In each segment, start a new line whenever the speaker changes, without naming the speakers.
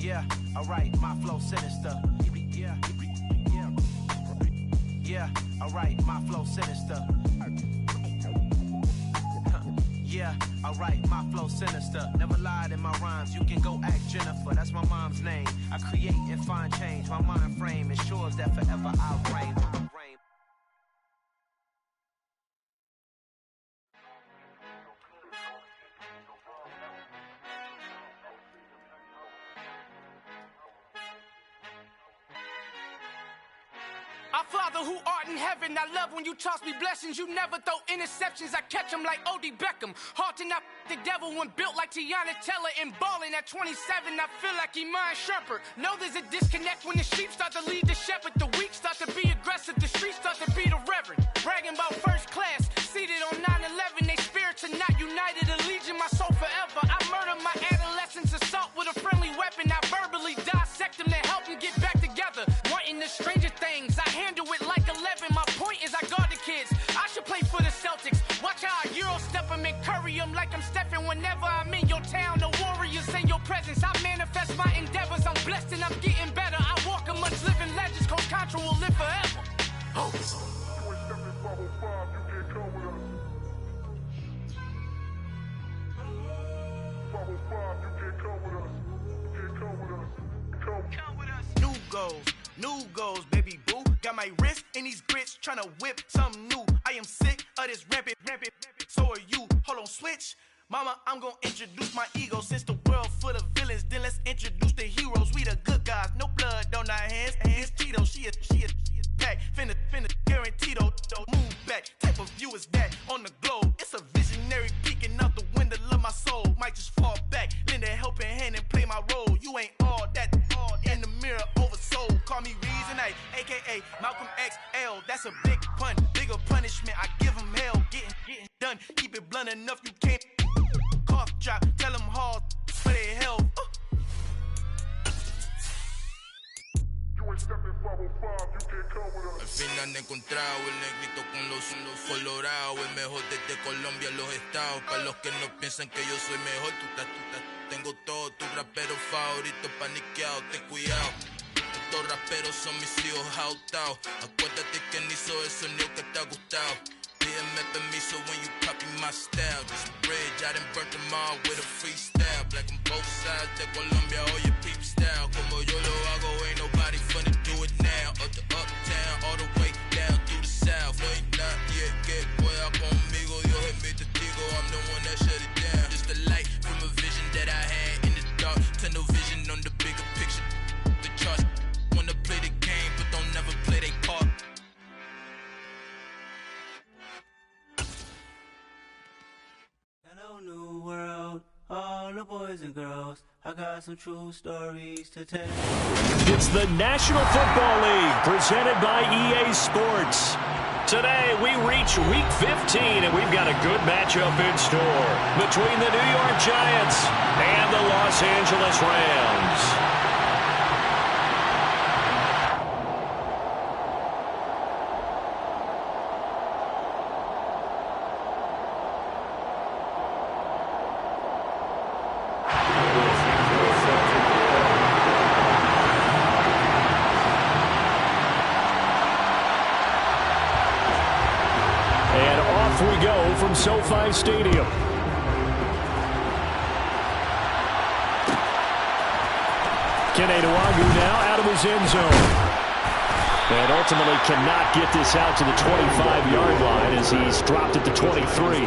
Yeah, alright, my flow sinister. Yeah, alright, my flow sinister. Yeah, alright, my flow sinister. Never lied in my rhymes, you can go ask Jennifer, that's my mom's name. I create and find change, my mind frame ensures that forever I'll reign.
Our Father who art in heaven, I love when you toss me blessings. You never throw interceptions, I catch them like O.D. Beckham. Hard to not the devil when built like Tiana Teller and balling at 27. I feel like Iman Shumpert. Know there's a disconnect when the sheep start to lead the shepherd. The weak start to be aggressive, the streets start to be the reverend. Bragging about first class, seated on 9/11. They spirits are not united, a legion, my soul forever. I murder my adolescence, assault with a friendly weapon. I verbally dissect them to help them get back together. Wanting the stranger things, I handle it like 11. My point is I guard the kids. I should play for the Celtics. Watch how I Euro step them and curry them like I'm Stephen. Whenever I'm in your town, the Warriors in your presence. I manifest my endeavors. I'm blessed and I'm getting better. I walk amongst living legends. Coach Contra will live forever. Oh.
New goals, baby boo. Got my wrist in these grits, tryna whip something new. I am sick of this rampant. So are you. Hold on, switch. Mama, I'm gonna introduce my ego. Since the world full of villains, then let's introduce the heroes. We the good guys, no blood on our hands. It's Tito, she is pack. Finna, guaranteed, don't move back. Type of view is that on the globe? It's a visionary peeking out the window of my soul. Might just fall back, lend a helping hand and play my role. You ain't all that in the mirror oversold. Call me Reason A, aka Malcolm XL. That's a big pun, bigger punishment. I give him hell, getting done. Keep it blunt enough, you can't cough drop. Tell them hard for their health.
Al fin han encontrado el negrito con los colorados, el mejor desde Colombia a los estados. Para los que no piensan que yo soy mejor, tengo todo, tu rapero favorito paniqueado, ten cuidado. Estos raperos son mis hijos jautados. Acuérdate quién hizo eso, ni que te ha gustado. Pídeme permiso when you copy my style. This bridge, I done burnt them all with a freestyle. Black on both sides de Colombia, oye peep style. Como yo lo hago, ain't nobody finna do it now. Up to uptown, all the way down through the south. No hay nadie que pueda conmigo, Dios es mi testigo. I'm the one that shut it down. Just the light from a vision that I had in the dark. Tunnel vision on the bigger picture. The charts wanna play the game, but don't never play their part.
Hello, new world, all the boys and girls. I got some true stories to tell.
It's the National Football League presented by EA Sports. Today we reach Week 15 and we've got a good matchup in store between the New York Giants and the Los Angeles Rams. We go from SoFi Stadium. Kene Nwangwu now out of his end zone. And ultimately cannot get this out to the 25-yard line as he's dropped at the 23.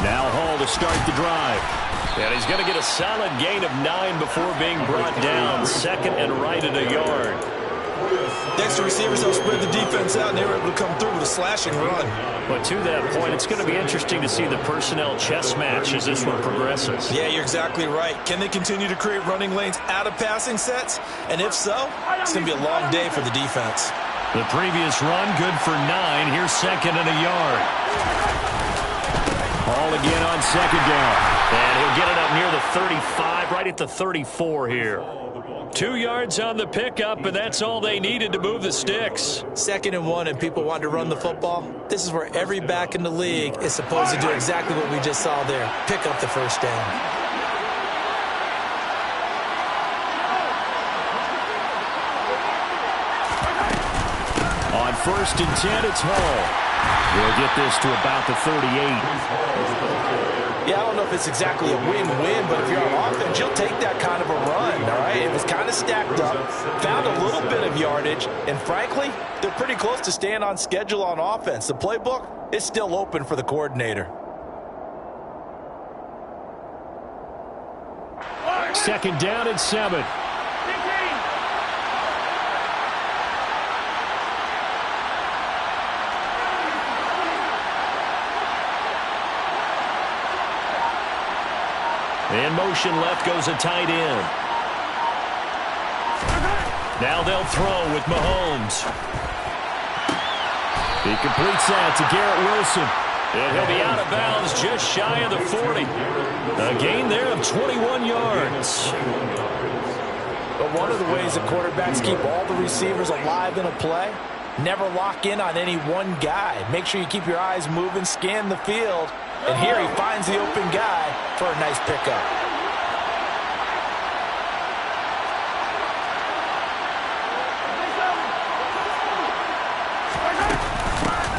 Now Hall to start the drive. And he's going to get a solid gain of 9 before being brought down. Second and right at a yard.
Extra receivers helped spread the defense out, and they were able to come through with a slashing run.
But to that point, it's going to be interesting to see the personnel chess match as this one progresses.
Yeah, you're exactly right. Can they continue to create running lanes out of passing sets? And if so, it's going to be a long day for the defense.
The previous run, good for 9. Here's second and a yard. Ball again on second down. And he'll get it up near the 35, right at the 34 here. 2 yards on the pickup, and that's all they needed to move the sticks.
2nd and 1, and people want to run the football. This is where every back in the league is supposed to do exactly what we just saw there. Pick up the first down.
On 1st and 10, it's Hall. We'll get this to about the 38.
Yeah, I don't know if it's exactly a win-win, but if you're on offense, you'll take that kind of a run, all right? It was kind of stacked up, found a little bit of yardage, and frankly, they're pretty close to staying on schedule on offense. The playbook is still open for the coordinator.
2nd down and 7. In motion left goes a tight end. Now they'll throw with Mahomes. He completes that to Garrett Wilson. And he'll be out of bounds just shy of the 40. A gain there of 21 yards.
But one of the ways that quarterbacks keep all the receivers alive in a play, never lock in on any one guy. Make sure you keep your eyes moving, scan the field. And here he finds the open guy for a nice pickup.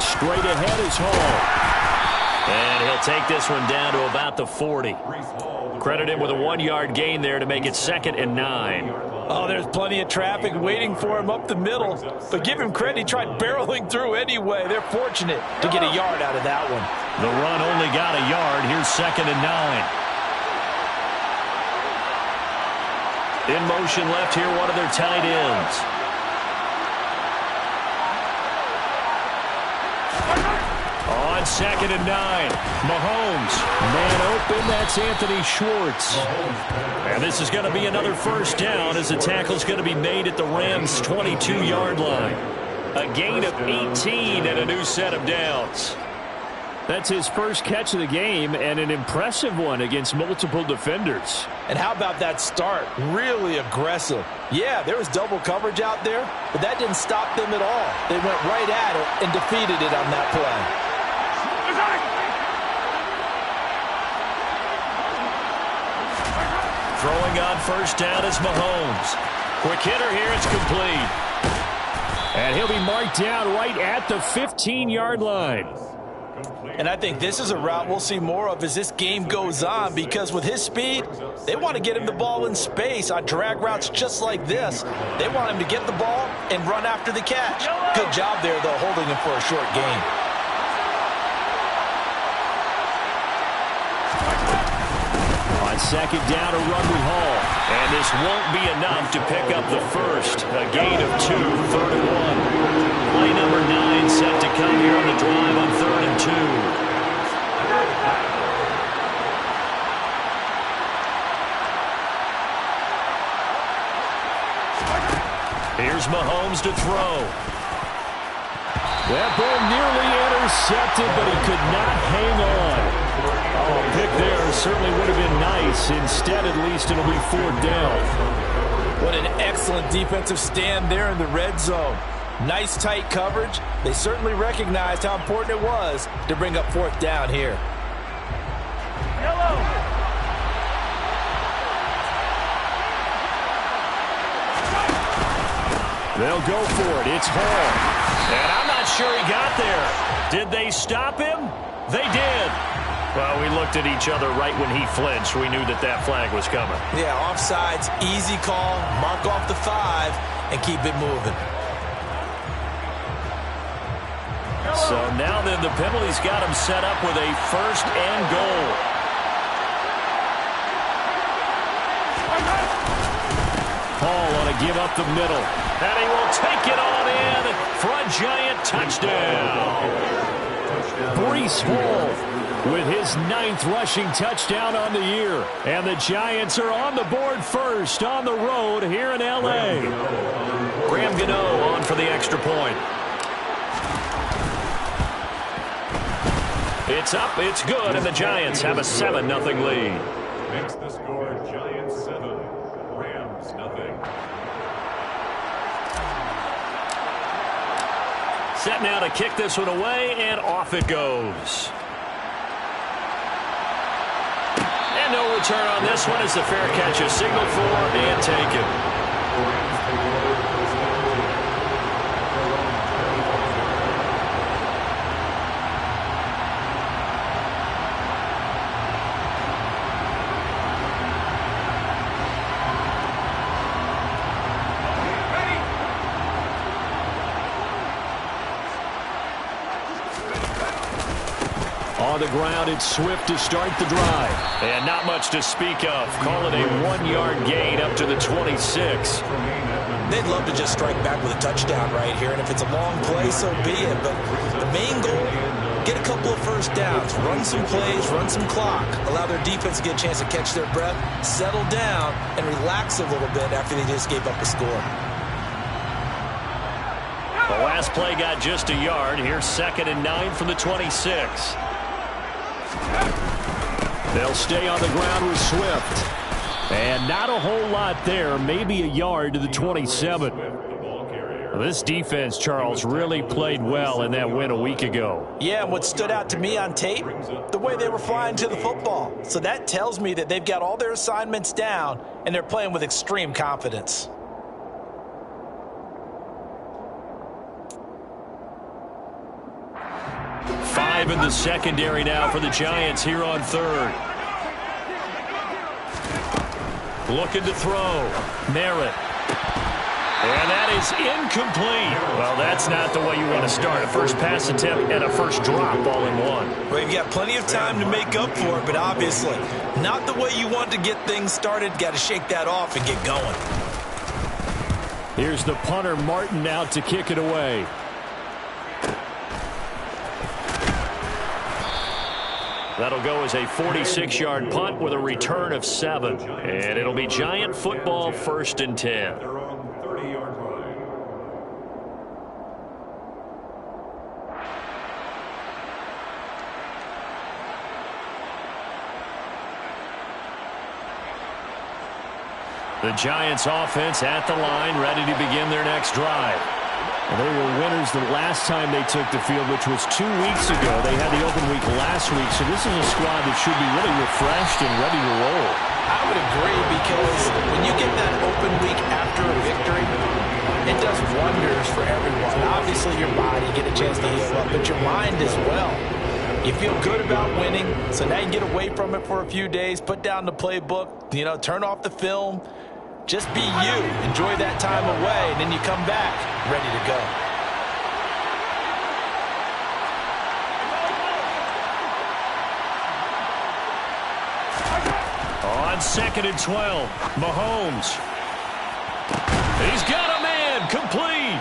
Straight ahead is Hall. And he'll take this one down to about the 40. Credit him with a 1-yard gain there to make it 2nd and 9.
Oh, there's plenty of traffic waiting for him up the middle. But give him credit, he tried barreling through anyway. They're fortunate to get a yard out of that one.
The run only got a yard. Here's 2nd and 9. In motion left here, one of their tight ends. On 2nd and 9, Mahomes. Man open, that's Anthony Schwartz. And this is going to be another first down as the tackle's going to be made at the Rams' 22-yard line. A gain of 18 and a new set of downs. That's his first catch of the game and an impressive one against multiple defenders.
And how about that start? Really aggressive. Yeah, there was double coverage out there, but that didn't stop them at all. They went right at it and defeated it on that play.
Throwing on first down is Mahomes. Quick hitter here, it's complete. And he'll be marked down right at the 15-yard line.
And I think this is a route we'll see more of as this game goes on, because with his speed, they want to get him the ball in space on drag routes just like this. They want him to get the ball and run after the catch. Good job there, though, holding him for a short gain.
On 2nd down, a run with Hall. And this won't be enough to pick up the first. A gain of 2, 3rd and 1. Play number 9 set to come here on the drive on 3rd and 2. Here's Mahomes to throw. That ball nearly intercepted, but he could not hang on. Oh, a pick there certainly would have been nice. Instead, at least, it'll be 4th down.
What an excellent defensive stand there in the red zone. Nice tight coverage. They certainly recognized how important it was to bring up 4th down here.
They'll go for it. It's Hall. And I'm not sure he got there. Did they stop him? They did. Well, we looked at each other right when he flinched. We knew that that flag was coming.
Yeah, offsides, easy call. Mark off the 5 and keep it moving.
So now then the penalty's got him set up with a 1st and goal. Hall on a give up the middle. And he will take it on in for a Giant touchdown. Breece Hall with his 9th rushing touchdown on the year. And the Giants are on the board first on the road here in L.A. Graham Gano on for the extra point. It's up, it's good, and the Giants have a 7-0 lead.
Makes the score Giants 7, Rams nothing.
Set now to kick this one away, and off it goes. And no return on this one as the fair catch is signaled for and taken. On the ground, it's Swift to start the drive. And not much to speak of. Call it a 1-yard gain up to the 26.
They'd love to just strike back with a touchdown right here, and if it's a long play, so be it. But the main goal, get a couple of first downs, run some plays, run some clock, allow their defense to get a chance to catch their breath, settle down, and relax a little bit after they just gave up a score.
The last play got just a yard. Here's 2nd and 9 from the 26. They'll stay on the ground with Swift. And not a whole lot there, maybe a yard to the 27. This defense, Charles, really played well in that win a week ago.
Yeah, and what stood out to me on tape, the way they were flying to the football. So that tells me that they've got all their assignments down, and they're playing with extreme confidence.
Five in the secondary now for the Giants here on 3rd. Looking to throw. Merritt. And that is incomplete. Well, that's not the way you want to start. A first pass attempt and a first drop all in one.
Well, you've got plenty of time to make up for it, but obviously not the way you want to get things started. Got to shake that off and get going.
Here's the punter, Martin, out to kick it away. That'll go as a 46-yard punt with a return of 7. And it'll be Giant football, 1st and 10.
They're on 30-yard line.
The Giants offense at the line, ready to begin their next drive. And they were winners the last time they took the field, which was 2 weeks ago. They had the open week last week, so this is a squad that should be really refreshed and ready to roll.
I would agree, because when you get that open week after a victory, it does wonders for everyone. Obviously, your body, get a chance to heal up, but your mind as well. You feel good about winning, so now you get away from it for a few days, put down the playbook, turn off the film. Just be you. Enjoy that time away, and then you come back ready to go.
On 2nd and 12, Mahomes. He's got a man, complete.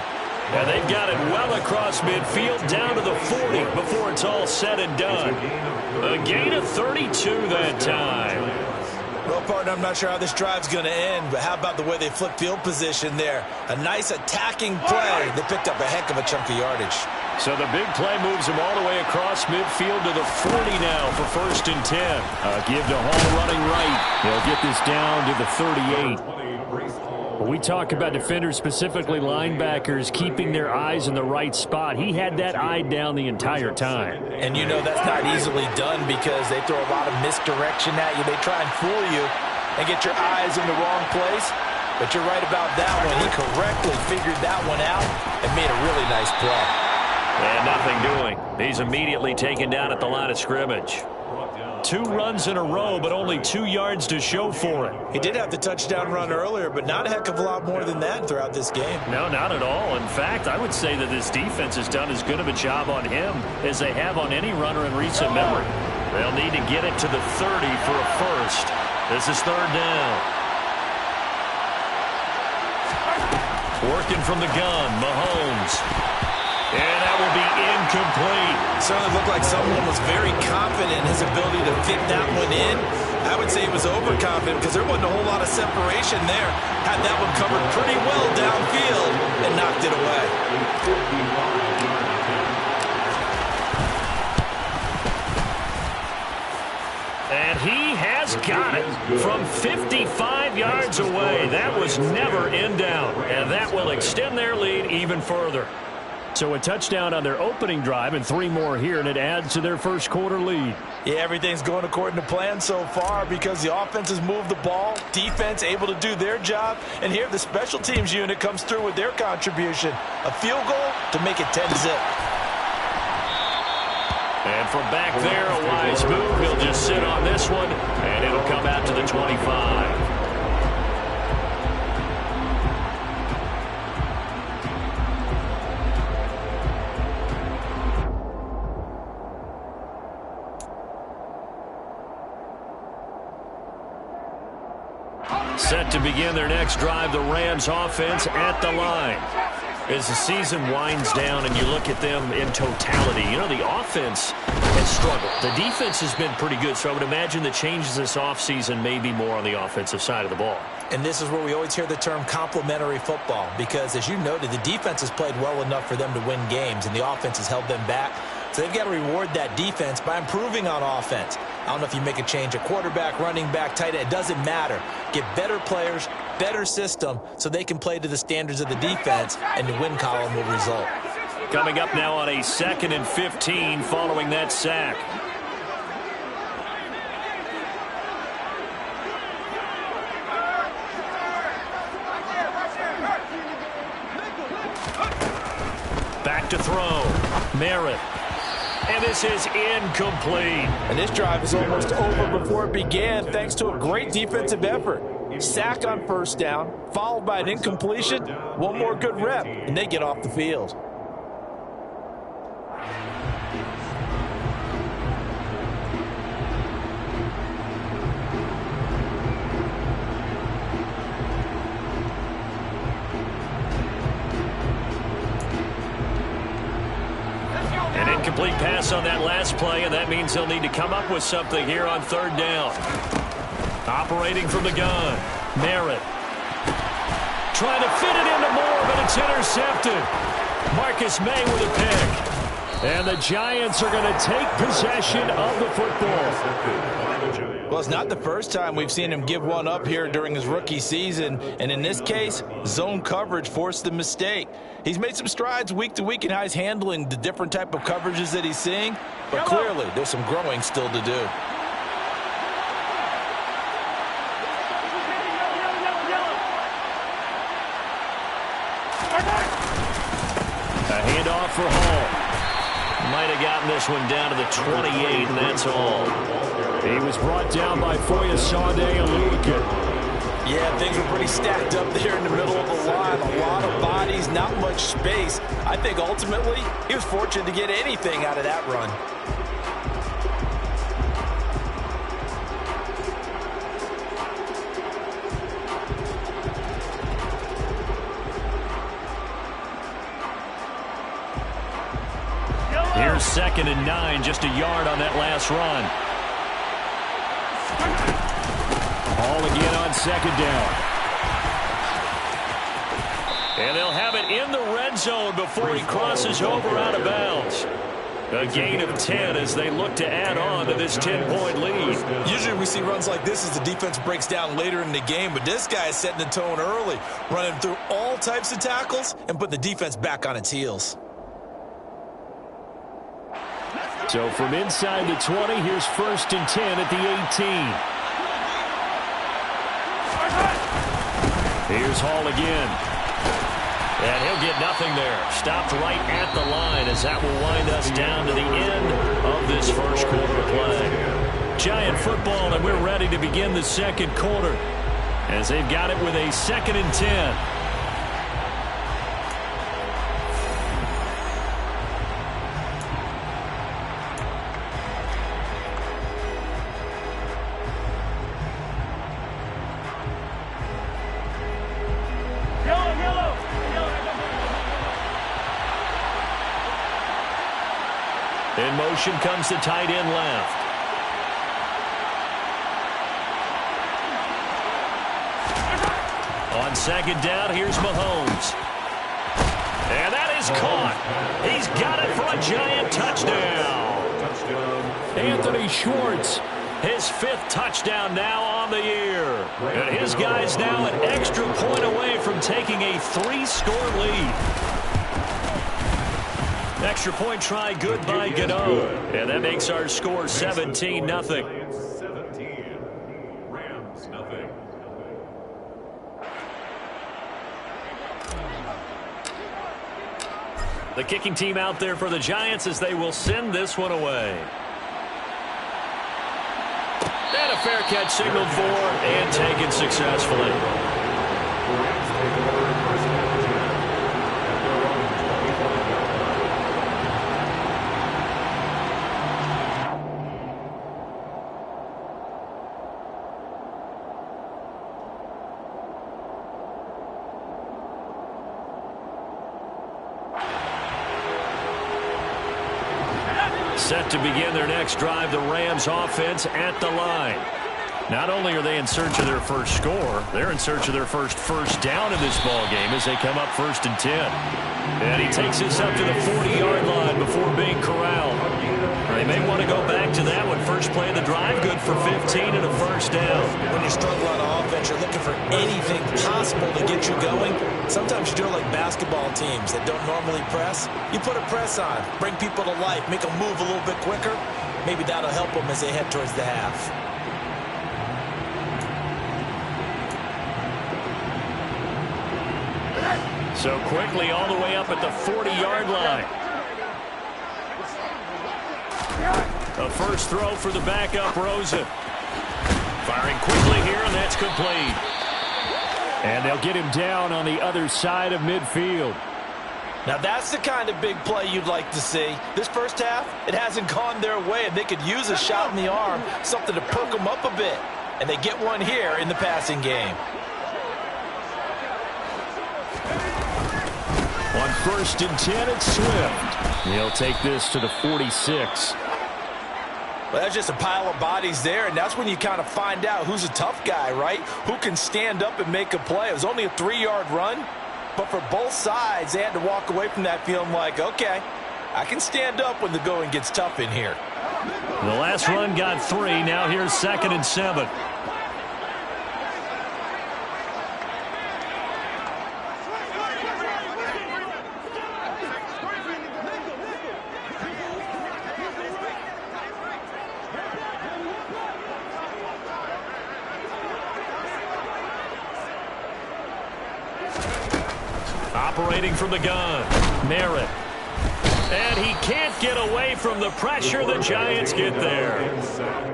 And they've got it well across midfield, down to the 40 before it's all said and done. A gain of 32 that time.
Well, partner, I'm not sure how this drive's going to end, but how about the way they flipped field position there? A nice attacking play. They picked up a heck of a chunk of yardage.
So the big play moves them all the way across midfield to the 40 now for 1st and 10. Give to Hall running right. They'll get this down to the 38. When we talk about defenders, specifically linebackers, keeping their eyes in the right spot, he had that eye down the entire time.
And that's not easily done, because they throw a lot of misdirection at you. They try and fool you and get your eyes in the wrong place. But you're right about that one. He correctly figured that one out and made a really nice play.
And nothing doing. He's immediately taken down at the line of scrimmage. 2 runs in a row, but only 2 yards to show for it.
He did have the touchdown run earlier, but not a heck of a lot more than that throughout this game.
No, not at all. In fact, I would say that this defense has done as good of a job on him as they have on any runner in recent memory. They'll need to get it to the 30 for a first. This is 3rd down. Working from the gun, Mahomes. And that will be incomplete.
Certainly looked like someone was very confident in his ability to fit that one in. I would say he was overconfident because there wasn't a whole lot of separation there. Had that one covered pretty well downfield and knocked it away.
And he has got it from 55 yards away. That was never in doubt. And that will extend their lead even further. So a touchdown on their opening drive and 3 more here, and it adds to their first quarter lead.
Yeah, everything's going according to plan so far because the offense has moved the ball, defense able to do their job, and here the special teams unit comes through with their contribution. A field goal to make it 10-zip.
And from back there, a wise move. He'll just sit on this one, and it'll come out to the 25. Set to begin their next drive, the Rams offense at the line. As the season winds down and you look at them in totality, you know, the offense has struggled. The defense has been pretty good, so I would imagine the changes this offseason may be more on the offensive side of the ball.
And this is where we always hear the term complementary football because, as you noted, the defense has played well enough for them to win games, and the offense has held them back. So they've got to reward that defense by improving on offense. I don't know if you make a change at quarterback, running back, tight end. It doesn't matter. Get better players, better system, so they can play to the standards of the defense, and the win column will result.
Coming up now on a 2nd and 15 following that sack. Back to throw. Merritt. And this is incomplete.
And this drive is almost over before it began thanks to a great defensive effort. Sack on first down, followed by an incompletion. One more good rep, and they get off the field.
An incomplete pass on that last play, and that means they'll need to come up with something here on 3rd down. Operating from the gun, Merritt. Trying to fit it into Moore, but it's intercepted. Marcus May with a pick. And the Giants are going to take possession of the football.
Well, it's not the first time we've seen him give one up here during his rookie season. And in this case, zone coverage forced the mistake. He's made some strides week to week in how he's handling the different type of coverages that he's seeing. But clearly, there's some growing still to do.
A handoff for Hall. Might have gotten this one down to the 28, and that's all. He was brought down by Foyesade and Luka.
Yeah, things were pretty stacked up there in the middle of the line. A lot of bodies, not much space. I think ultimately he was fortunate to get anything out of that run.
Here's 2nd and 9, just a yard on that last run. Hall again on 2nd down. And they'll have it in the red zone before he crosses over out of bounds. A gain of 10 as they look to add on to this 10-point lead.
Usually we see runs like this as the defense breaks down later in the game, but this guy is setting the tone early, running through all types of tackles and put the defense back on its heels.
So from inside the 20, here's 1st and 10 at the 18. Here's Hall again. And he'll get nothing there. Stopped right at the line as that will wind us down to the end of this first quarter of play. Giant football, and we're ready to begin the 2nd quarter as they've got it with a 2nd and 10. In motion comes the tight end left. On second down, here's Mahomes. And that is caught. He's got it for a Giant touchdown. Anthony Schwartz, his 5th touchdown now on the year. And his guy's now an extra point away from taking a 3-score lead. Extra point try good by Gano. And that makes our score 17-0.
Rams nothing.
The kicking team out there for the Giants as they will send this one away. And a fair catch signaled for and taken successfully. Set to begin their next drive, the Rams offense at the line. Not only are they in search of their first score, they're in search of their first down in this ball game as they come up 1st and 10. And he takes this up to the 40-yard line before being corralled. They may want to go back to that one. First play of the drive, good for 15 and a first down.
When you struggle on offense, you're looking for anything possible to get you going. Sometimes you do it like basketball teams that don't normally press. You put a press on, bring people to life, make them move a little bit quicker. Maybe that'll help them as they head towards the half.
So quickly all the way up at the 40-yard line. A first throw for the backup, Rosen. Firing quickly here, and that's complete. And they'll get him down on the other side of midfield.
Now that's the kind of big play you'd like to see. This first half, it hasn't gone their way, and they could use a shot in the arm, something to perk them up a bit. And they get one here in the passing game.
On 1st and 10, it's Swift. He'll take this to the 46.
Well, that's just a pile of bodies there, and that's when you kind of find out who's a tough guy, right? Who can stand up and make a play. It was only a 3-yard run, but for both sides, they had to walk away from that feeling like, okay, I can stand up when the going gets tough in here.
The last run got 3. Now here's 2nd and 7. Operating from the gun, Merritt. And he can't get away from the pressure. The Giants get there.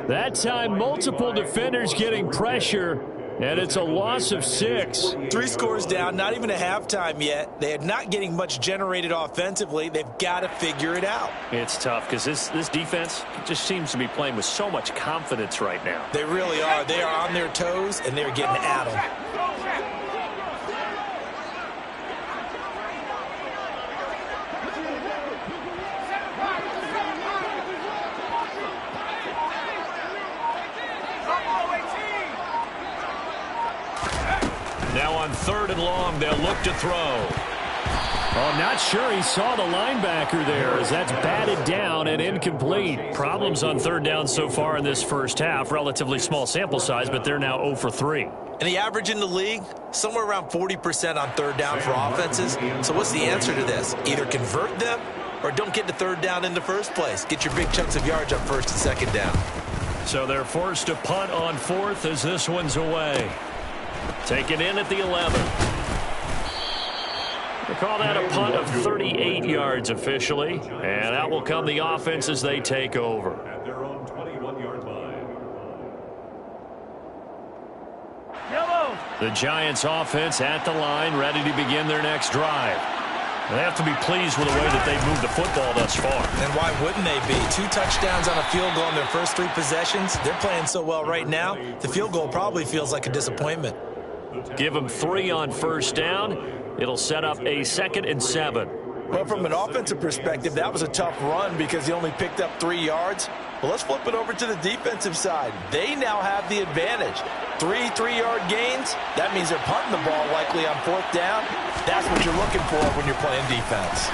That time, multiple defenders getting pressure, and it's a loss of 6.
3 scores down, not even a halftime yet. They are not getting much generated offensively. They've got to figure it out.
It's tough because this defense just seems to be playing with so much confidence right now.
They really are. They are on their toes, and they're getting at them.
Now on 3rd and long, they'll look to throw. Oh, not sure he saw the linebacker there as that's batted down and incomplete. Problems on 3rd down so far in this first half. Relatively small sample size, but they're now 0 for 3.
And the average in the league, somewhere around 40% on 3rd down for offenses. So what's the answer to this? Either convert them or don't get to 3rd down in the first place. Get your big chunks of yards on 1st and 2nd down.
So they're forced to punt on 4th as this one's away. Taken in at the 11. They call that a punt of 38 yards officially. And out will come the offense as they take over.
At their own 21-yard line.
The Giants offense at the line, ready to begin their next drive. They have to be pleased with the way that they've moved the football thus far.
And why wouldn't they be? 2 touchdowns on a field goal in their first 3 possessions. They're playing so well right now, the field goal probably feels like a disappointment.
Give them 3 on 1st down. It'll set up a 2nd and 7.
Well, from an offensive perspective, that was a tough run because he only picked up 3 yards. Well, let's flip it over to the defensive side. They now have the advantage. 3 3-yard gains, that means they're punting the ball likely on 4th down. That's what you're looking for when you're playing defense.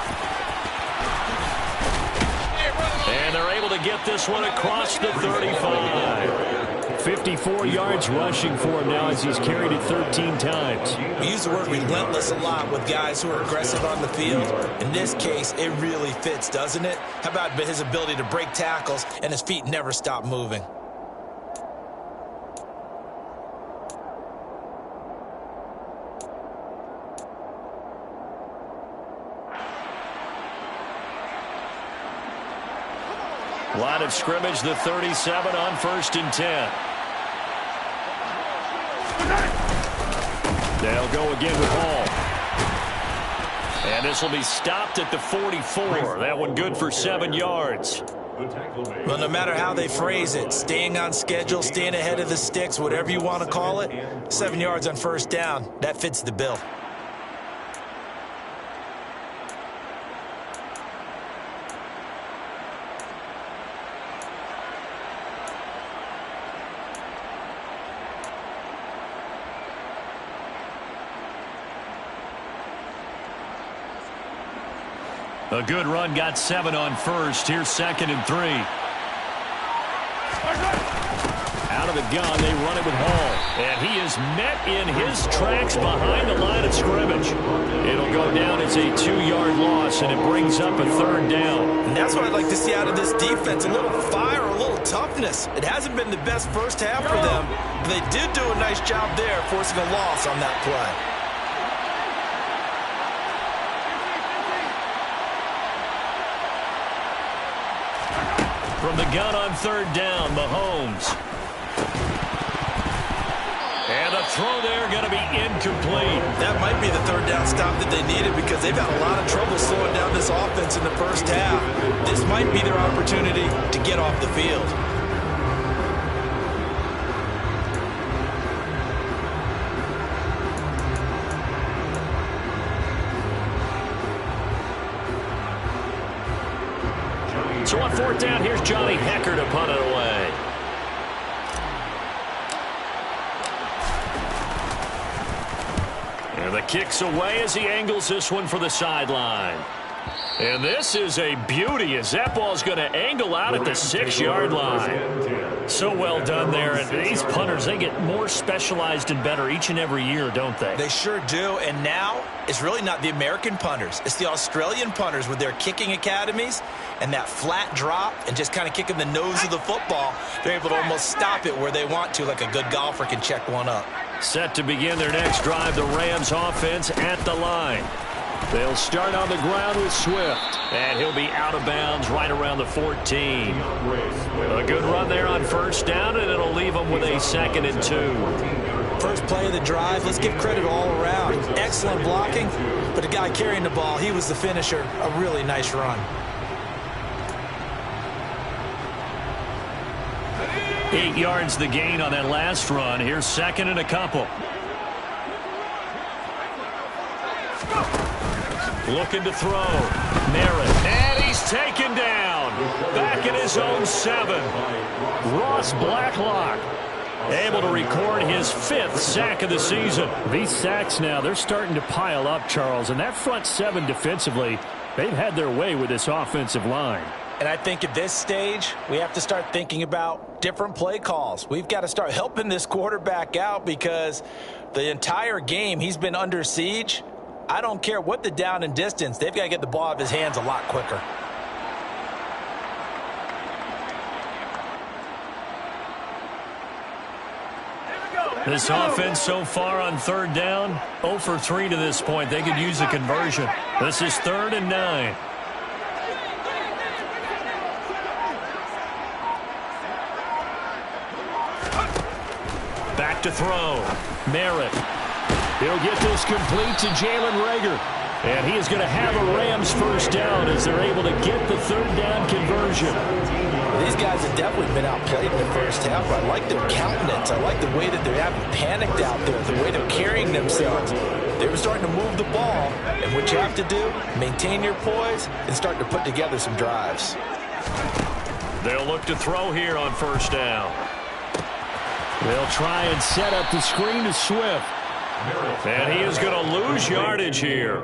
And they're able to get this one across the 35. 54 yards rushing for him now as he's carried it 13 times.
We use the word relentless a lot with guys who are aggressive on the field. In this case, it really fits, doesn't it? How about his ability to break tackles and his feet never stop moving?
Line of scrimmage, the 37 on 1st and 10. They'll go again with Hall. And this will be stopped at the 44. That one good for 7 yards.
Well, no matter how they phrase it, staying on schedule, staying ahead of the sticks, whatever you want to call it, 7 yards on 1st down, that fits the bill.
A good run, got 7 on 1st. Here's 2nd and 3. Out of the gun, they run it with Hall. And he is met in his tracks behind the line of scrimmage. It'll go down as a 2-yard loss, and it brings up a 3rd down.
And that's what I'd like to see out of this defense, a little fire, a little toughness. It hasn't been the best first half for them, but they did do a nice job there forcing a loss on that play.
From the gun on 3rd down, Mahomes. And a throw there going to be incomplete.
That might be the 3rd down stop that they needed because they've had a lot of trouble slowing down this offense in the first half. This might be their opportunity to get off the field.
So on 4th down, here's Johnny Hekker to punt it away. And the kick's away as he angles this one for the sideline. And this is a beauty as that ball's going to angle out at the 6-yard line. So well done there. And these punters, they get more specialized and better each and every year, don't they?
They sure do. And now it's really not the American punters. It's the Australian punters with their kicking academies and that flat drop and just kind of kicking the nose of the football. They're able to almost stop it where they want to, like a good golfer can check one up.
Set to begin their next drive, the Rams offense at the line. They'll start on the ground with Swift, and he'll be out of bounds right around the 14. A good run there on 1st down, and it'll leave them with a 2nd and 2.
First play of the drive, let's give credit all around. Excellent blocking, but the guy carrying the ball, he was the finisher. A really nice run.
8 yards the gain on that last run. Here's 2nd and a couple. Looking to throw. Merritt. And he's taken down. Back in his own 7. Ross Blacklock able to record his 5th sack of the season. These sacks now, they're starting to pile up, Charles. And that front 7 defensively, they've had their way with this offensive line.
And I think at this stage, we have to start thinking about different play calls. We've got to start helping this quarterback out because the entire game he's been under siege. I don't care what the down and distance. They've got to get the ball out of his hands a lot quicker.
This offense so far on 3rd down, 0 for 3 to this point. They could use a conversion. This is 3rd and 9. Back to throw. Merritt. He'll get this complete to Jalen Reagor. And he is going to have a Rams 1st down as they're able to get the 3rd down conversion.
These guys have definitely been outplayed in the first half. I like their countenance. I like the way that they haven't panicked out there, the way they're carrying themselves. They were starting to move the ball, and what you have to do, maintain your poise and start to put together some drives.
They'll look to throw here on first down. They'll try and set up the screen to Swift. And he is going to lose yardage here.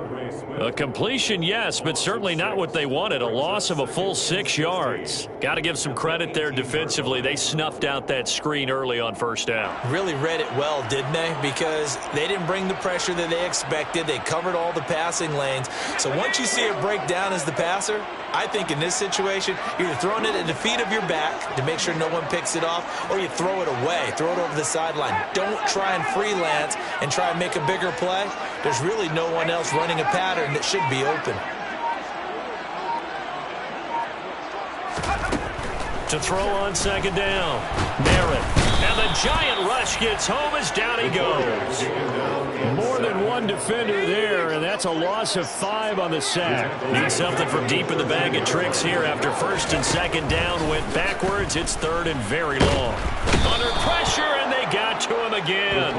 A completion, yes, but certainly not what they wanted. A loss of a full 6 yards. Got to give some credit there defensively. They snuffed out that screen early on first down.
Really read it well, didn't they? Because they didn't bring the pressure that they expected. They covered all the passing lanes. So once you see it break down as the passer, I think in this situation, you're either throwing it at the feet of your back to make sure no one picks it off, or you throw it away, throw it over the sideline. Don't try and freelance and try and make a bigger play. There's really no one else running a pattern that should be open.
To throw on second down, Merritt. And the giant rush gets home as down he goes. More than one defender there, and that's a loss of 5 on the sack. Need something from deep in the bag of tricks here after first and second down went backwards. It's third and very long. Under pressure, and they got to him again.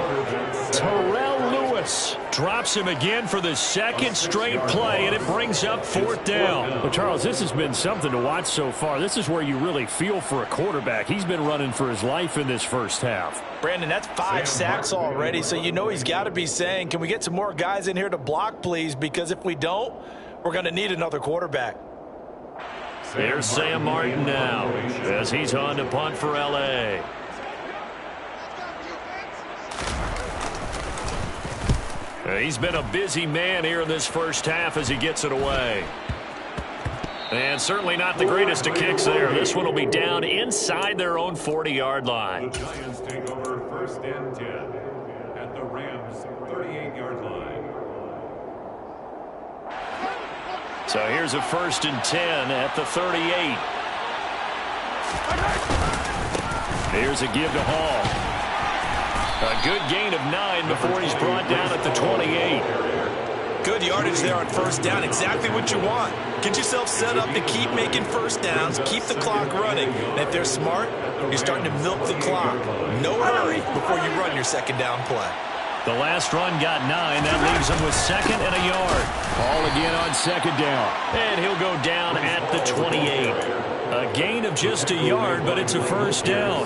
Terrell Lewis drops him again for the second straight play, and it brings up fourth down. Well, Charles, this has been something to watch so far. This is where you really feel for a quarterback. He's been running for his life in this first half.
Brandon, that's 5 sacks already, so you know he's got to be saying, can we get some more guys in here to block, please? Because if we don't, we're going to need another quarterback.
There's Sam Martin now as he's on to punt for L.A. He's been a busy man here in this first half as he gets it away. And certainly not the greatest of kicks there. This one will be down inside their own 40-yard line.
The Giants take over first and 10 at the Rams' 38-yard line.
So here's a first and 10 at the 38. Here's a give to Hall. A good gain of 9 before he's brought down at the 28.
Good yardage there on first down. Exactly what you want. Get yourself set up to keep making first downs, keep the clock running. And if they're smart, you're starting to milk the clock. No hurry before you run your second down play.
The last run got 9. That leaves him with second and a yard. Ball again on second down. And he'll go down at the 28. A gain of just a yard, but it's a first down.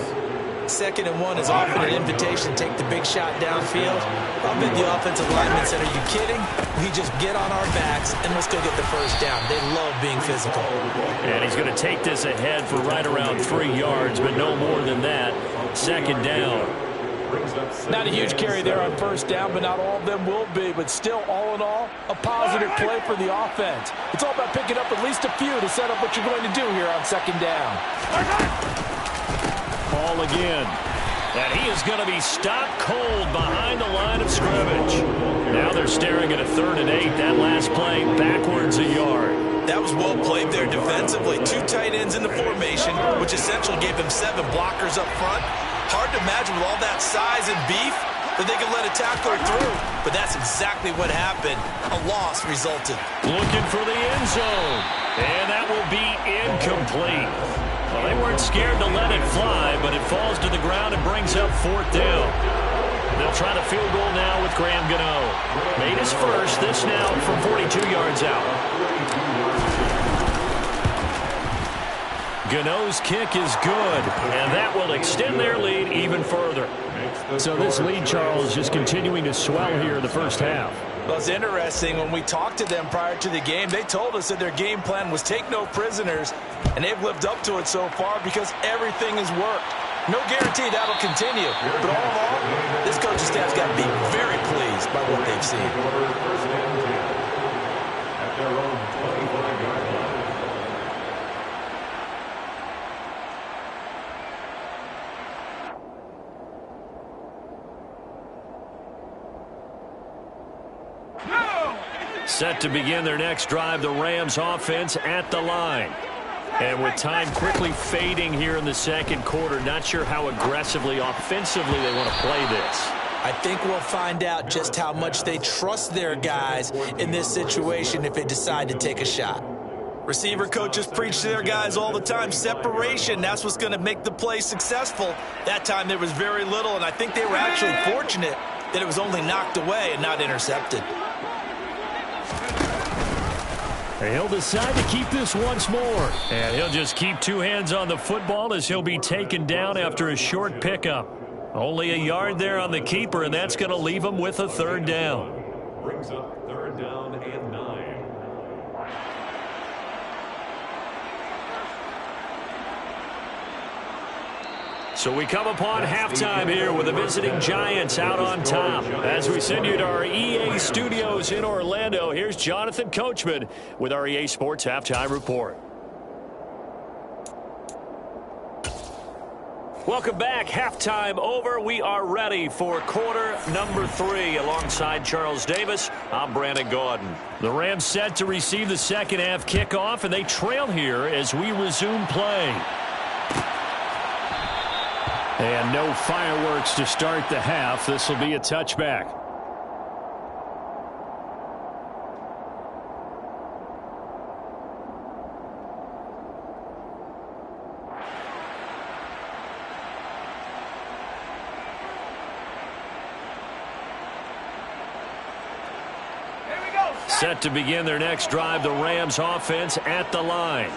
Second and 1 is often an invitation to take the big shot downfield. I bet the offensive lineman said, are you kidding? We just get on our backs and let's go get the first down. They love being physical.
And he's going to take this ahead for right around 3 yards, but no more than that. Second down.
Not a huge carry there on first down, but not all of them will be. But still, all in all, a positive play for the offense. It's all about picking up at least a few to set up what you're going to do here on second down.
Ball again. And he is going to be stopped cold behind the line of scrimmage. Now they're staring at a 3rd and 8. That last play backwards a yard.
That was well played there defensively. 2 tight ends in the formation, which essentially gave them 7 blockers up front. Hard to imagine with all that size and beef that they could let a tackler through. But that's exactly what happened. A loss resulted.
Looking for the end zone. And that will be incomplete. Well, they weren't scared to let it fly, but it falls to the ground and brings up 4th down. They'll try the field goal now with Graham Gano. Made his first, this now from 42 yards out. Gano's kick is good, and that will extend their lead even further. So this lead, Charles, just continuing to swell here in the first half.
Well, it's interesting. When we talked to them prior to the game, they told us that their game plan was take no prisoners, and they've lived up to it so far because everything has worked. No guarantee that'll continue. But all in all, this coaching staff's got to be very pleased by what they've seen.
At their own 25-yard line.
Set to begin their next drive, the Rams offense at the line. And with time quickly fading here in the second quarter, not sure how aggressively, offensively they want to play this.
I think we'll find out just how much they trust their guys in this situation if they decide to take a shot. Receiver coaches preach to their guys all the time. Separation, that's what's going to make the play successful. That time there was very little, and I think they were actually fortunate that it was only knocked away and not intercepted.
He'll decide to keep this once more. And he'll just keep two hands on the football as he'll be taken down after a short pickup. Only a yard there on the keeper, and that's going to leave him with a third down.
Brings up 3rd down and 9.
So we come upon halftime here with the visiting Giants out on top. As we send you to our EA studios in Orlando, here's Jonathan Coachman with our EA Sports Halftime Report. Welcome back. Halftime over. We are ready for quarter number 3. Alongside Charles Davis, I'm Brandon Gordon. The Rams set to receive the second half kickoff, and they trail here as we resume play. And no fireworks to start the half. This will be a touchback. Set to begin their next drive, the Rams offense at the line.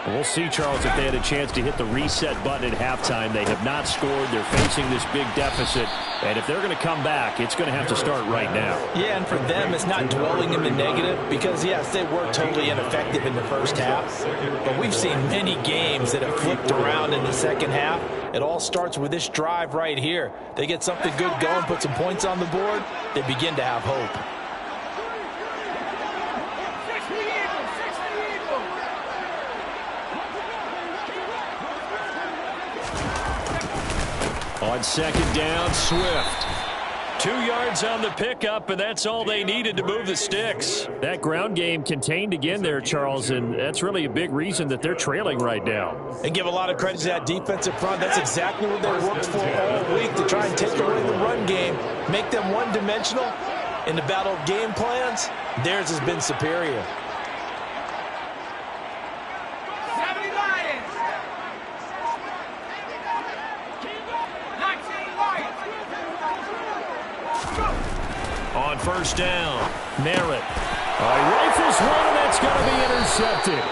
We'll see, Charles, if they had a chance to hit the reset button at halftime. They have not scored. They're facing this big deficit. And if they're going to come back, it's going to have to start right now.
Yeah, and for them, it's not dwelling in the negative because, yes, they were totally ineffective in the first half. But we've seen many games that have flipped around in the second half. It all starts with this drive right here. They get something good going, put some points on the board, they begin to have hope.
On second down, Swift. 2 yards on the pickup, and that's all they needed to move the sticks. That ground game contained again there, Charles, and that's really a big reason that they're trailing right now.
And give a lot of credit to that defensive front. That's exactly what they worked for all week, to try and take away the run game, make them one-dimensional. In the battle of game plans, theirs has been superior.
On first down, Merritt. Rifles one, and that's going to be intercepted.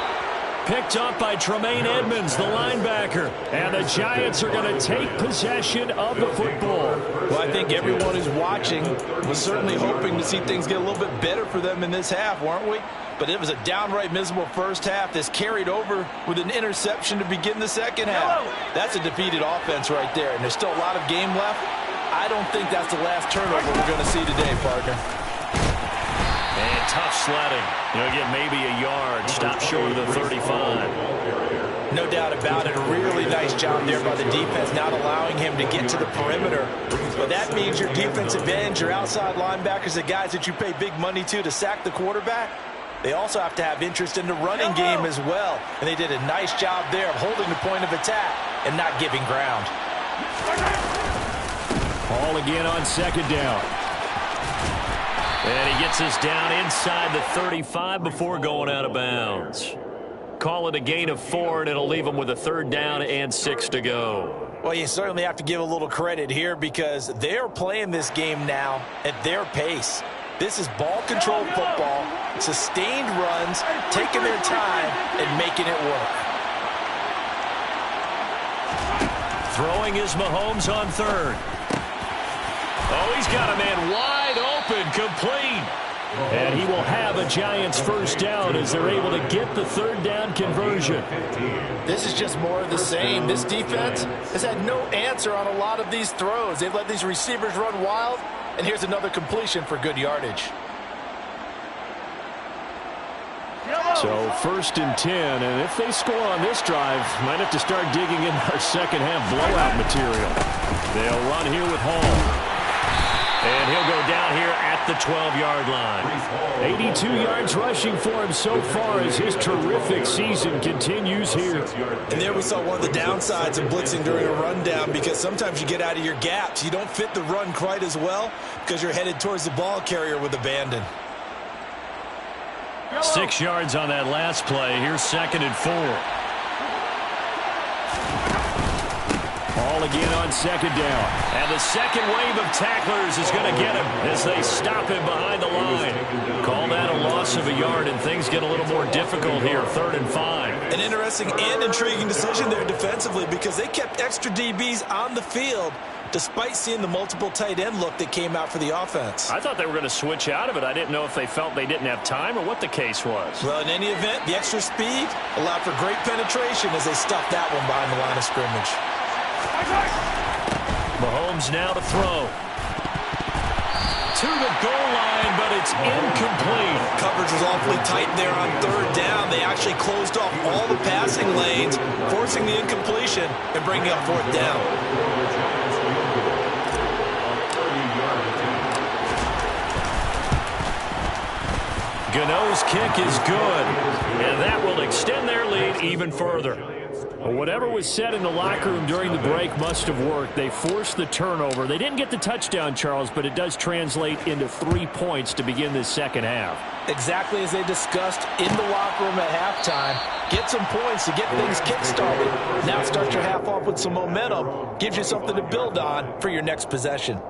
Picked up by Tremaine Edmonds, the linebacker. And the Giants are going to take possession of the football.
Well, I think everyone who's watching was certainly hoping to see things get a little bit better for them in this half, weren't we? But it was a downright miserable first half. This carried over with an interception to begin the second half. That's a defeated offense right there, and there's still a lot of game left. I don't think that's the last turnover we're going to see today, partner.
And tough sledding. He'll get maybe a yard. Stop short of the 35.
No doubt about it. A really nice job there by the defense, not allowing him to get to the perimeter. But that means your defensive ends, your outside linebackers, the guys that you pay big money to sack the quarterback, they also have to have interest in the running game as well. And they did a nice job there of holding the point of attack and not giving ground.
Ball again on second down. And he gets us down inside the 35 before going out of bounds. Call it a gain of 4, and it'll leave him with a third down and 6 to go.
Well, you certainly have to give a little credit here because they're playing this game now at their pace. This is ball control football, sustained runs, taking their time and making it work.
Throwing is Mahomes on third. Oh, he's got a man wide open, complete. And he will have a Giants first down as they're able to get the third down conversion.
This is just more of the same. This defense has had no answer on a lot of these throws. They've let these receivers run wild, and here's another completion for good yardage.
So first and 10, and if they score on this drive, might have to start digging in our second half blowout material. They'll run here with Hall. And he'll go down here at the 12-yard line. 82 yards rushing for him so far as his terrific season continues here.
And there we saw one of the downsides of blitzing during a rundown because sometimes you get out of your gaps. You don't fit the run quite as well because you're headed towards the ball carrier with abandon.
6 yards on that last play. Here's second and 4. All again on second down. And the second wave of tacklers is going to get him as they stop him behind the line. Call that a loss of a yard, and things get a little more difficult here, 3rd and 5.
An interesting and intriguing decision there defensively because they kept extra DBs on the field despite seeing the multiple tight end look that came out for the offense.
I thought they were going to switch out of it. I didn't know if they felt they didn't have time or what the case was.
Well, in any event, the extra speed allowed for great penetration as they stuffed that one behind the line of scrimmage.
Mahomes now to throw. To the goal line, but it's incomplete.
Coverage was awfully tight there on 3rd down. They actually closed off all the passing lanes, forcing the incompletion and bringing up 4th down.
Gano's kick is good, and that will extend their lead even further. Well, whatever was said in the locker room during the break must have worked. They forced the turnover. They didn't get the touchdown, Charles, but it does translate into 3 points to begin this second half.
Exactly as they discussed in the locker room at halftime. Get some points to get things kick-started. Now start your half off with some momentum. Gives you something to build on for your next possession.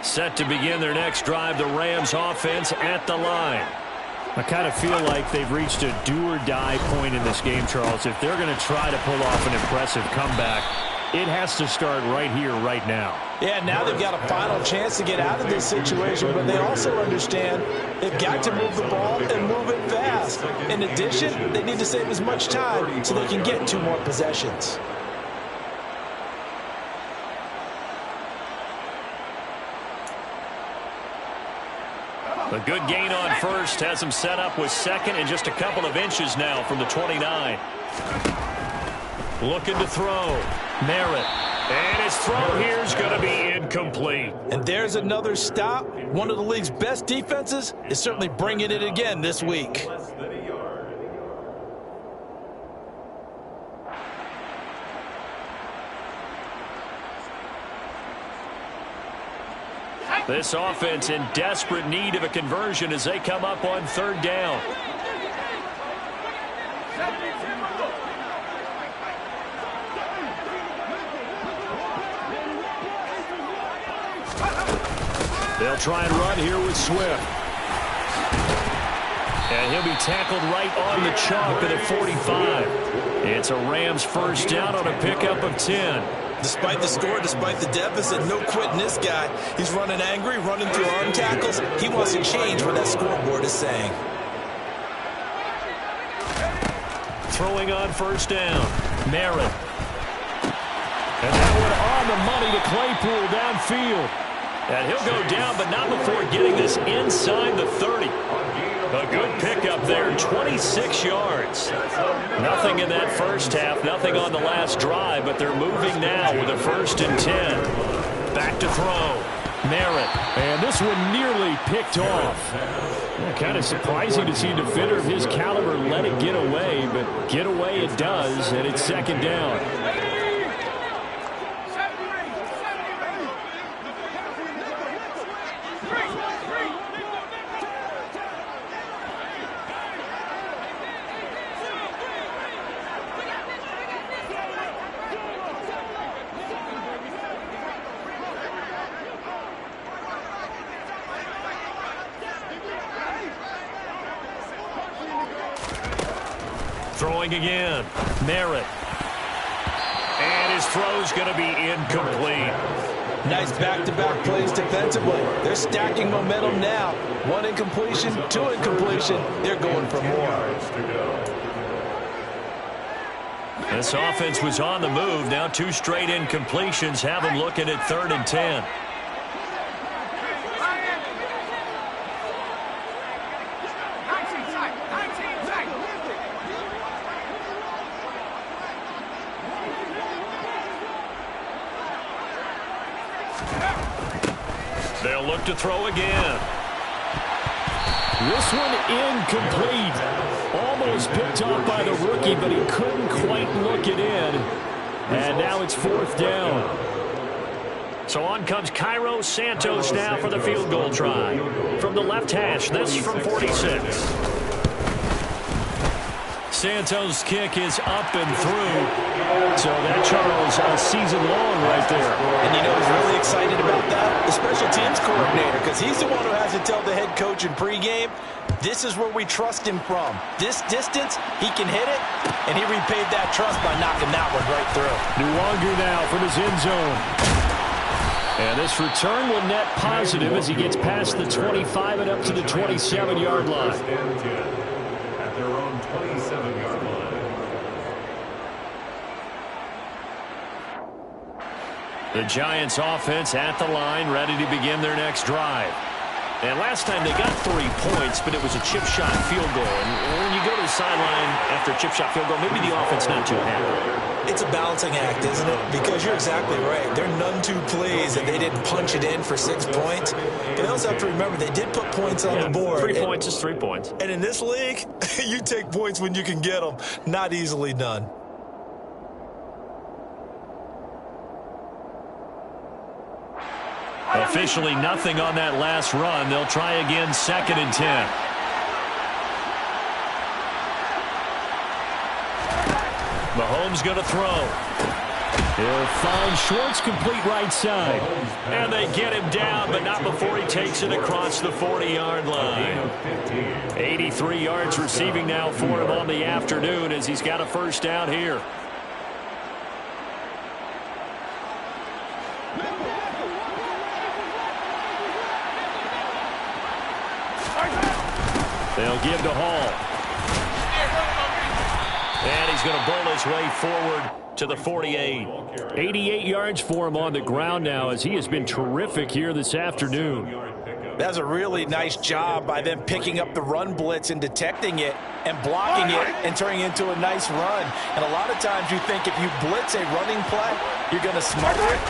Set to begin their next drive, the Rams offense at the line. I kind of feel like they've reached a do-or-die point in this game, Charles. If they're going to try to pull off an impressive comeback, it has to start right here, right now.
Yeah, now they've got a final chance to get out of this situation, but they also understand they've got to move the ball and move it fast. In addition, they need to save as much time so they can get 2 more possessions.
A good gain on first has him set up with 2nd and just a couple of inches now from the 29. Looking to throw. Merritt. And his throw here is going to be incomplete.
And there's another stop. One of the league's best defenses is certainly bringing it again this week.
This offense in desperate need of a conversion as they come up on 3rd down. They'll try and run here with Swift. And he'll be tackled right on the chalk at the 45. It's a Rams first down on a pickup of 10.
Despite the score, despite the deficit, no quitting this guy. He's running angry, running through arm tackles. He wants to change what that scoreboard is saying.
Throwing on first down. Merritt. And that one on the money to Claypool downfield. And he'll go down, but not before getting this inside the 30. A good pickup there, 26 yards. Nothing in that first half, nothing on the last drive, but they're moving now with a 1st and 10. Back to throw. Merritt. And this one nearly picked off. Well, kind of surprising to see a defender of his caliber let it get away, but get away it does, and it's 2nd down. Throwing again. Merritt. And his throw's going to be incomplete.
Nice back-to-back plays defensively. They're stacking momentum now. 1 incompletion, 2 incompletion. They're going for more.
This offense was on the move. Now 2 straight incompletions have them looking at 3rd and 10. They'll look to throw again. This one incomplete. Almost picked off by the rookie, but he couldn't quite look it in. And now it's 4th down. So on comes Cairo Santos now for the field goal try. From the left hash, this from 46. Santos' kick is up and through. So that, Charles, a season long right there.
And you know who's really excited about that? The special teams coordinator, because he's the one who has to tell the head coach in pregame, this is where we trust him from. This distance, he can hit it, and he repaid that trust by knocking that one right through.
Nuwanger now from his end zone. And this return will net positive as he gets past the 25 and up to the 27-yard line.
At their own 27-yard line.
The Giants offense at the line, ready to begin their next drive. And last time they got 3 points, but it was a chip shot field goal. And when you go to the sideline after a chip shot field goal, maybe the offense not too happy.
It's a balancing act, isn't it? Because you're exactly right. They're none too pleased that they didn't punch it in for 6 points. But they also have to remember they did put points on the board.
3 points is 3 points.
And in this league, you take points when you can get them. Not easily done.
Officially nothing on that last run. They'll try again, 2nd and 10. Mahomes going to throw. He'll find Schwartz complete right side. And they get him down, but not before he takes it across the 40-yard line. 83 yards receiving now for him on the afternoon as he's got a first down here. They'll give to Hall. And he's going to bowl his way forward to the 48. 88 yards for him on the ground now as he has been terrific here this afternoon.
That's a really nice job by them picking up the run blitz and detecting it and blocking it and turning it into a nice run. And a lot of times you think if you blitz a running play, you're going to smother it.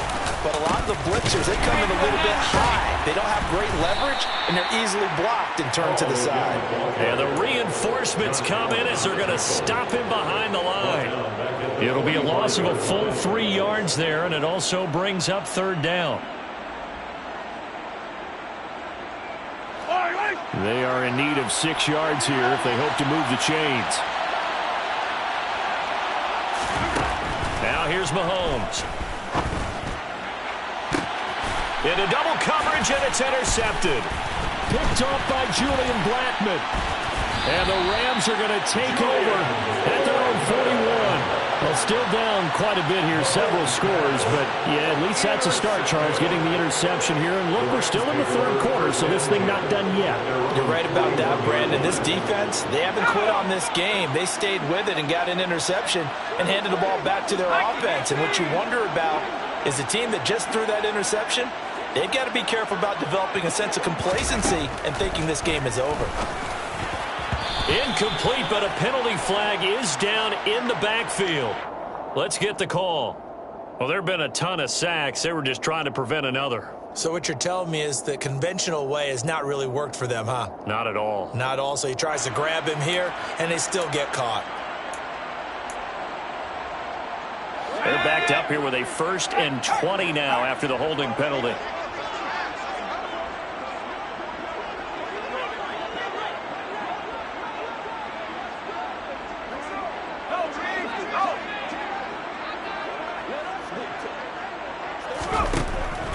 But a lot of the blitzers, they come in a little bit high. They don't have great leverage, and they're easily blocked and turned to the side.
And the reinforcements come in as they're going to stop him behind the line. It'll be a loss of a full 3 yards there, and it also brings up 3rd down. They are in need of 6 yards here if they hope to move the chains. Now here's Mahomes. Into double coverage, and it's intercepted. Picked off by Julian Blackmon. And the Rams are going to take over at their own 41. Well, still down quite a bit here, several scores, but yeah, at least that's a start, Charles, getting the interception here. And look, we're still in the 3rd quarter, so this thing not done yet.
You're right about that, Brandon. This defense, they haven't quit on this game. They stayed with it and got an interception and handed the ball back to their offense. And what you wonder about is the team that just threw that interception, they've got to be careful about developing a sense of complacency and thinking this game is over.
Incomplete, but a penalty flag is down in the backfield. Let's get the call. Well, there have been a ton of sacks. They were just trying to prevent another.
So what you're telling me is the conventional way has not really worked for them, huh?
Not at all.
Not at all. So he tries to grab him here, and they still get caught.
They're backed up here with a 1st and 20 now after the holding penalty.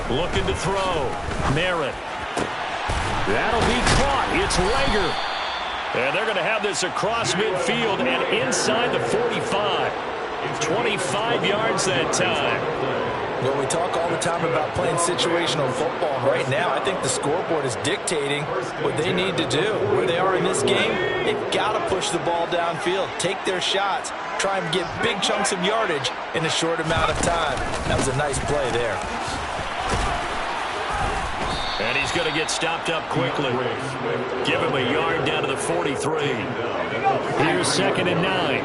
Looking to throw. Merritt. That'll be caught. It's Rager. And they're going to have this across midfield and inside the 45. 25 yards that time.
Well, we talk all the time about playing situational football. Right now, I think the scoreboard is dictating what they need to do. Where they are in this game, they've got to push the ball downfield, take their shots, try and get big chunks of yardage in a short amount of time. That was a nice play there.
And he's going to get stopped up quickly. Give him a yard down to the 43. Here's 2nd and 9.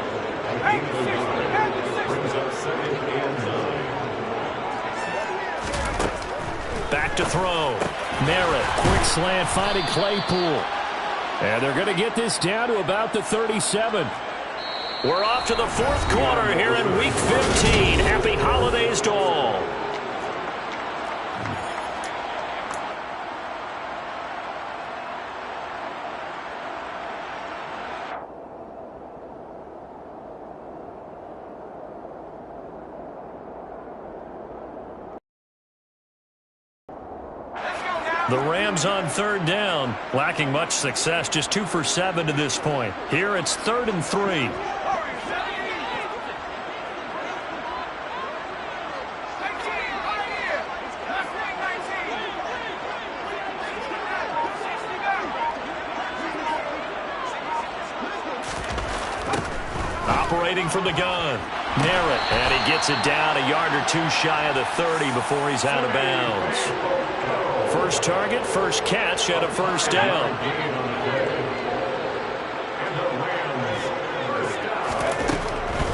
Back to throw. Merritt, quick slant, finding Claypool. And they're going to get this down to about the 37. We're off to the 4th quarter here in Week 15. Happy holidays to all. The Rams on third down, lacking much success, just 2 for 7 to this point. Here it's 3rd and 3. Operating from the gun, Merritt, and he gets it down a yard or 2 shy of the 30 before he's out of bounds. First target, first catch, and a first down.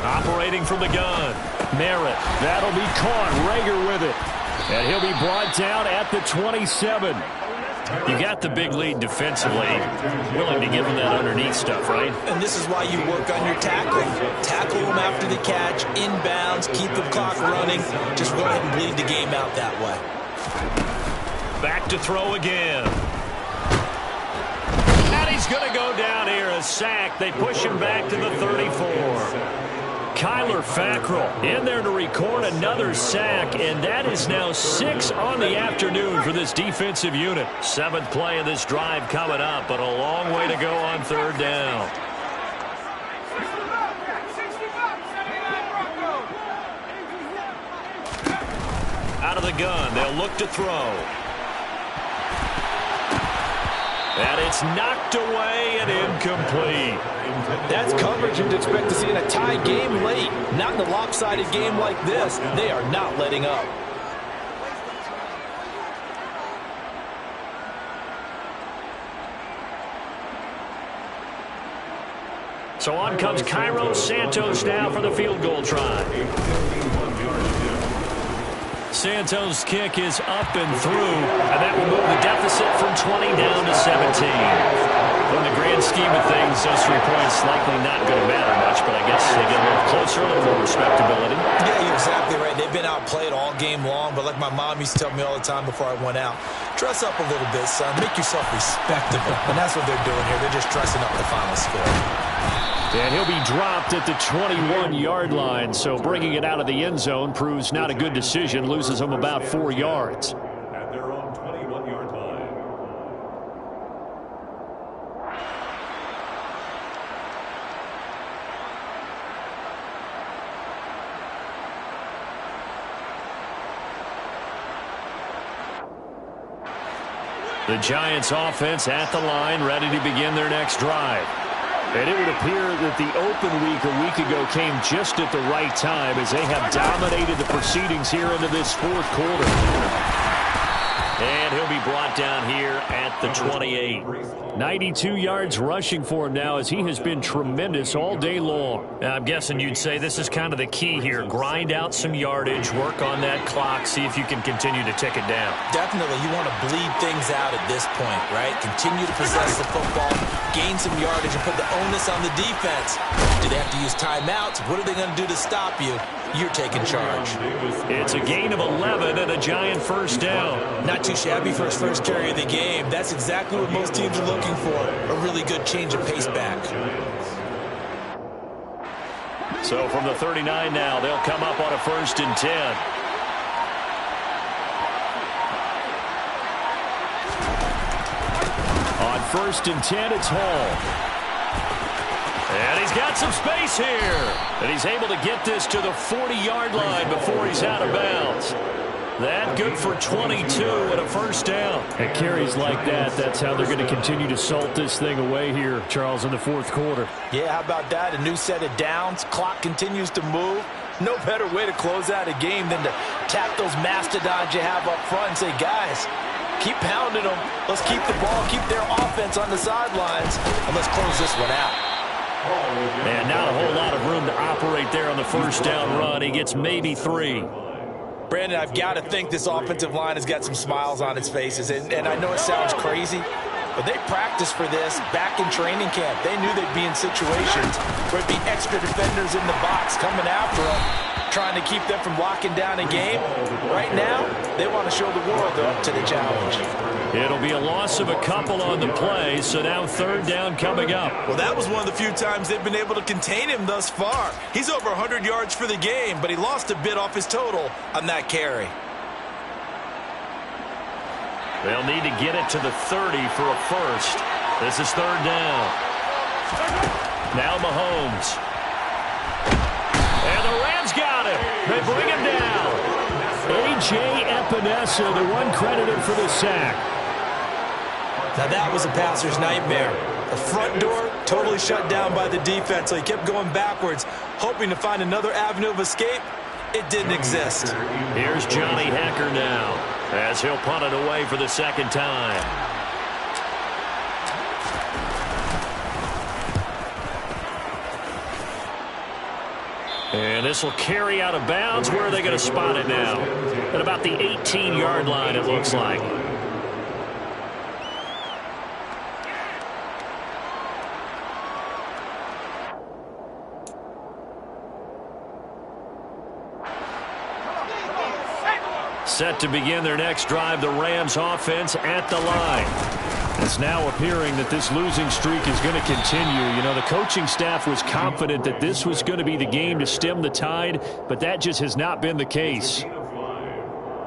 Operating from the gun, Merritt. That'll be caught. Rager with it. And he'll be brought down at the 27. You got the big lead defensively. Willing to give him that underneath stuff, right?
And this is why you work on your tackling. Tackle him after the catch, inbounds, keep the clock running. Just go ahead and bleed the game out that way.
Back to throw again. And he's going to go down here, a sack. They push him back to the 34. Kyler Fackrell in there to record another sack, and that is now 6 on the afternoon for this defensive unit. 7th play of this drive coming up, but a long way to go on third down. Out of the gun, they'll look to throw. And it's knocked away and incomplete.
That's coverage you'd expect to see in a tie game late. Not in a lopsided game like this. They are not letting up.
So on comes Cairo Santos now for the field goal try. Santos' kick is up and through, and that will move the deficit from 20 down to 17. In the grand scheme of things, those 3 points likely not going to matter much, but I guess they get a little closer, a little more respectability.
Yeah, you're exactly right. They've been outplayed all game long, but like my mom used to tell me all the time before I went out, dress up a little bit, son. Make yourself respectable. And that's what they're doing here. They're just dressing up the final score.
And he'll be dropped at the 21-yard line, so bringing it out of the end zone proves not a good decision, loses him about 4 yards.
At their own 21-yard line.
The Giants offense at the line, ready to begin their next drive. And it would appear that the open week a week ago came just at the right time as they have dominated the proceedings here into this 4th quarter. And he'll be brought down here at the 28. 92 yards rushing for him now as he has been tremendous all day long. Now, I'm guessing you'd say this is kind of the key here. Grind out some yardage, work on that clock, see if you can continue to tick it down.
Definitely. You want to bleed things out at this point, right? Continue to possess the football, gain some yardage, and put the onus on the defense. Do they have to use timeouts? What are they going to do to stop you? You're taking charge.
It's a gain of 11 and a Giant first down.
Not too shabby for his first carry of the game. That's exactly what most teams are looking for. A really good change of pace back.
So from the 39 now, they'll come up on a 1st and 10. On 1st and 10, it's Hall. And he's got some space here. And he's able to get this to the 40-yard line before he's out of bounds. That good for 22 and a first down. And carries like that, that's how they're going to continue to salt this thing away here, Charles, in the 4th quarter.
Yeah, how about that? A new set of downs. Clock continues to move. No better way to close out a game than to tap those mastodons you have up front and say, guys, keep pounding them. Let's keep the ball, keep their offense on the sidelines, and let's close this one out.
And not a whole lot of room to operate there on the first down run. He gets maybe 3.
Brandon, I've got to think this offensive line has got some smiles on its faces. And I know it sounds crazy, but they practiced for this back in training camp. They knew they'd be in situations where it'd be extra defenders in the box coming after them, trying to keep them from locking down a game. Right now, they want to show the world they're up to the challenge.
It'll be a loss of a couple on the play, so now 3rd down coming up.
Well, that was one of the few times they've been able to contain him thus far. He's over 100 yards for the game, but he lost a bit off his total on that carry.
They'll need to get it to the 30 for a first. This is 3rd down. Now Mahomes. And the Rams got him. They bring him down. A.J. Epinesa, the one credited for the sack.
Now that was a passer's nightmare. The front door totally shut down by the defense, so he kept going backwards, hoping to find another avenue of escape. It didn't exist.
Here's Johnny Hekker now, as he'll punt it away for the 2nd time. And this will carry out of bounds. Where are they going to spot it now? At about the 18-yard line, it looks like. Set to begin their next drive, the Rams offense at the line. It's now appearing that this losing streak is going to continue. You know, the coaching staff was confident that this was going to be the game to stem the tide, but that just has not been the case.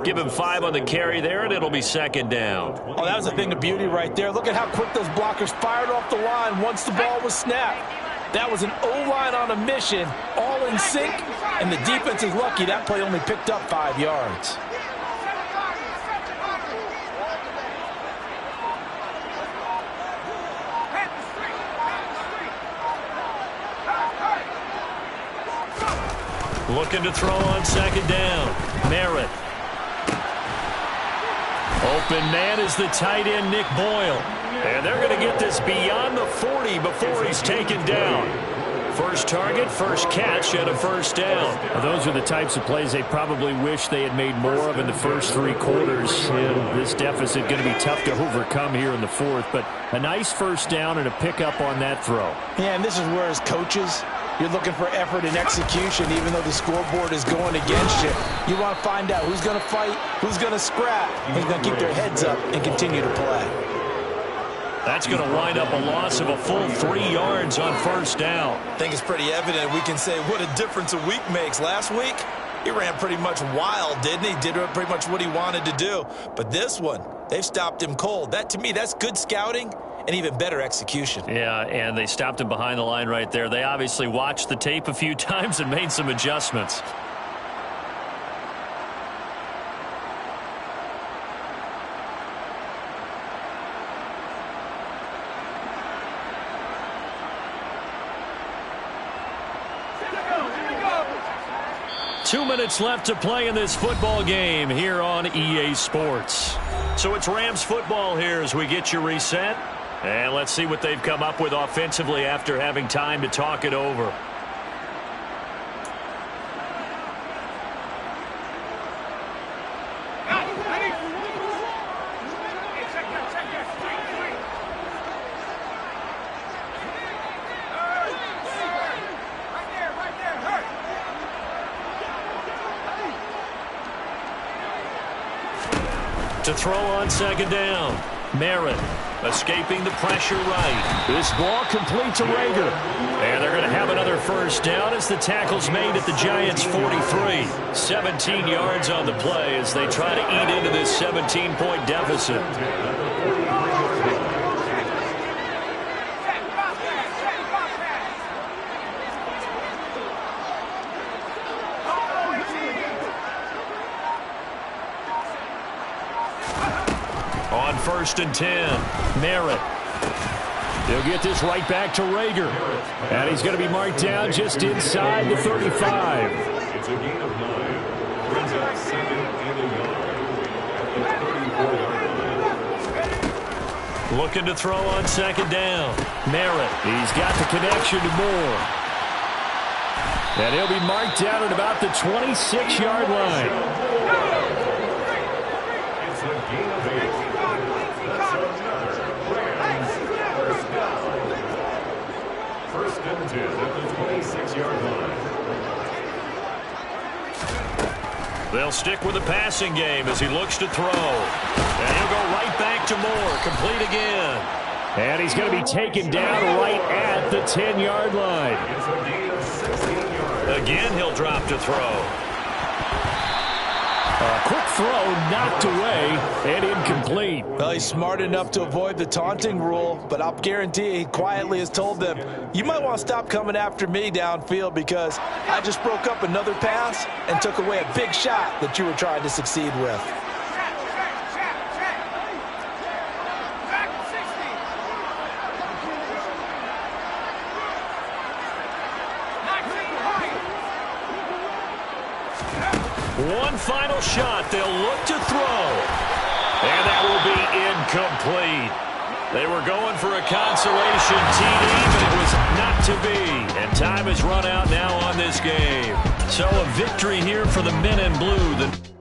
Give him 5 on the carry there, and it'll be 2nd down.
Oh, that was a thing of beauty right there. Look at how quick those blockers fired off the line once the ball was snapped. That was an O-line on a mission, all in sync, and the defense is lucky that play only picked up 5 yards.
Looking to throw on 2nd down. Merritt. Open man is the tight end, Nick Boyle. And they're going to get this beyond the 40 before he's taken down. First target, first catch, and a 1st down. Well, those are the types of plays they probably wish they had made more of in the first 3 quarters. And this deficit going to be tough to overcome here in the 4th. But a nice 1st down and a pickup on that throw.
Yeah, and this is where as coaches, you're looking for effort and execution, even though the scoreboard is going against you. You want to find out who's going to fight, who's going to scrap, who's going to keep their heads up and continue to play.
That's going to wind up a loss of a full 3 yards on 1st down.
I think it's pretty evident we can say what a difference a week makes. Last week, he ran pretty much wild, didn't he? Did pretty much what he wanted to do. But this one, they've stopped him cold. That, to me, that's good scouting and even better execution.
Yeah, and they stopped him behind the line right there. They obviously watched the tape a few times and made some adjustments. Two minutes left to play in this football game here on EA Sports. So it's Rams football here as we get you reset. And let's see what they've come up with offensively after having time to talk it over. To throw on 2nd down. Merritt escaping the pressure right. This ball complete to Rager. And they're going to have another 1st down as the tackle's made at the Giants' 43. 17 yards on the play as they try to eat into this 17-point deficit. On 1st and 10, Merritt. They'll get this right back to Rager. And he's going to be marked down just inside the 35.
It's a gain of 9. Brings up 2nd and a yard at the 34-yard line.
Looking to throw on 2nd down. Merritt. He's got the connection to Moore. And he'll be marked down at about the 26-yard line.
It's a gain of 8. First and 10 at the 26-yard line.
They'll stick with the passing game as he looks to throw. And he'll go right back to Moore. Complete again. And he's going to be taken down right at the 10-yard line.
It's a gain of 16 yards.
Again, he'll drop to throw. A quick throw knocked away and incomplete.
Well, he's smart enough to avoid the taunting rule, but I'll guarantee he quietly has told them, you might want to stop coming after me downfield because I just broke up another pass and took away a big shot that you were trying to succeed with.
One final shot. They'll look to throw. And that will be incomplete. They were going for a consolation TD, but it was not to be. And time has run out now on this game. So a victory here for the men in blue.